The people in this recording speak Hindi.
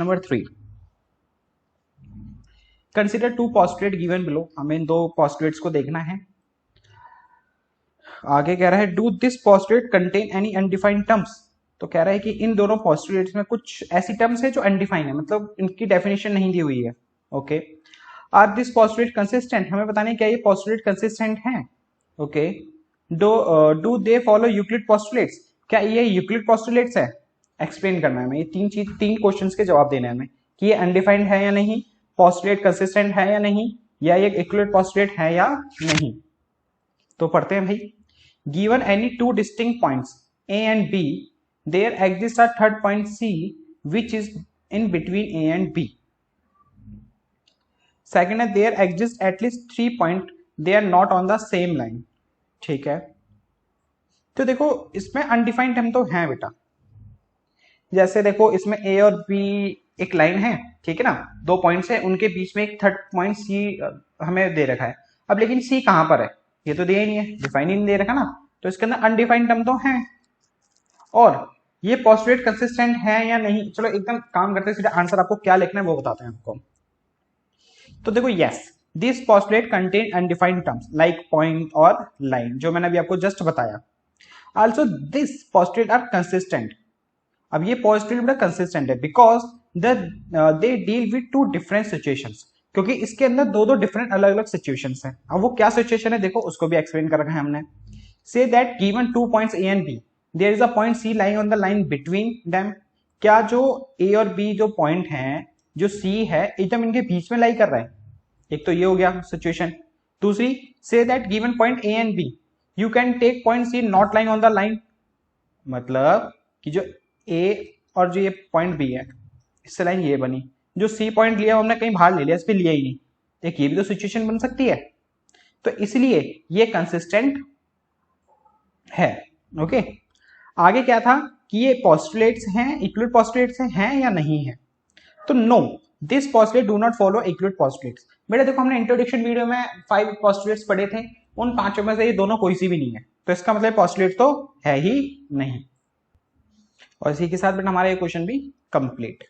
Number 3, consider to postulate given below. हमें इन दो पोस्टुलेट्स को देखना है। आगे कह रहा है do this postulate contain any undefined terms. तो कह रहा है कि इन दोनों पोस्टुलेट्स में कुछ ऐसी टर्म्स है जो अनडिफाइंड है, मतलब इनकी डेफिनेशन नहीं दी हुई है। Okay, are this postulate consistent, हमें बताना है क्या ये पोस्टुलेट कंसिस्टेंट है। Okay, do they follow Euclid postulates, क्या ये यूक्लिड पोस्टुलेट्स है। एक्सप्लेन करना है हमें, ये तीन क्वेश्चंस के जवाब देने हैं हमें कि ये अनडिफाइंड है या नहीं, पोस्टुलेट कंसिस्टेंट है या नहीं, या ये यूक्लिड पोस्टुलेट है या नहीं। तो पढ़ते हैं भाई। Given any two distinct points A and B, there exist a third point C which is in between A and B. Second है there exist at least 3 point, they are not on the same line. ठीक है, तो देखो इसमें अनडिफाइंड टर्म तो है बेटा। जैसे देखो इसमें ए और बी एक लाइन है, ठीक है ना, 2 पॉइंट्स है, उनके बीच में एक थर्ड पॉइंट सी हमें दे रखा है। अब लेकिन सी कहां पर है, ये तो दिया ही नहीं है, डिफाइन ही नहीं दे रखा ना, तो इसके अंदर अनडिफाइंड टर्म तो है। और ये पोस्टुलेट कंसिस्टेंट है या नहीं, चलो एकदम काम करते हैं, सीधा आंसर आपको क्या लिखना है वो बताते हैं आपको। तो देखो yes, this postulate contain undefined terms like point और लाइन, जो मैंने अभी आपको जस्ट बताया। Also this postulate are consistent. अब ये पोस्टुलेट बड़ा कंसिस्टेंट है because they deal with two different situations, क्योंकि इसके अंदर दो डिफरेंट अलग अलग सिचुएशंस हैं। अब वो क्या सिचुएशन है देखो, उसको भी एक्सप्लेन कर रखा है हमने। Say that given 2 points A and B, there is a point C lying on the line between them. क्या जो ए और बी जो पॉइंट है, जो सी है, एकदम इनके बीच में लाई कर रहा है। एक तो ये हो गया सिचुएशन। दूसरी, say that given point A and B, you can take point C not lying on the line. मतलब कि जो ए और जो ये पॉइंट बी है, इससे लाइन ये बनी, जो सी पॉइंट लिया हमने कहीं बाहर ले लिया, इस पे लिया ही नहीं। एक ये भी तो सिचुएशन बन सकती है, तो इसलिए ये कंसिस्टेंट है। ओके, आगे क्या था कि ये पोस्टुलेट्स हैं, इक्वलिड पोस्टुलेट्स हैं या नहीं है। तो no, this postulate do not follow Euclid postulates. बेटा देखो हमने इंट्रोडक्शन वीडियो में 5 पोस्टुलेट्स पढ़े थे, उन 5 में से ये दोनों कोई सी भी नहीं है, तो इसका मतलब पोस्टुलेट तो है ही नहीं। और इसी के साथ बेटा हमारा ये क्वेश्चन भी कंप्लीट।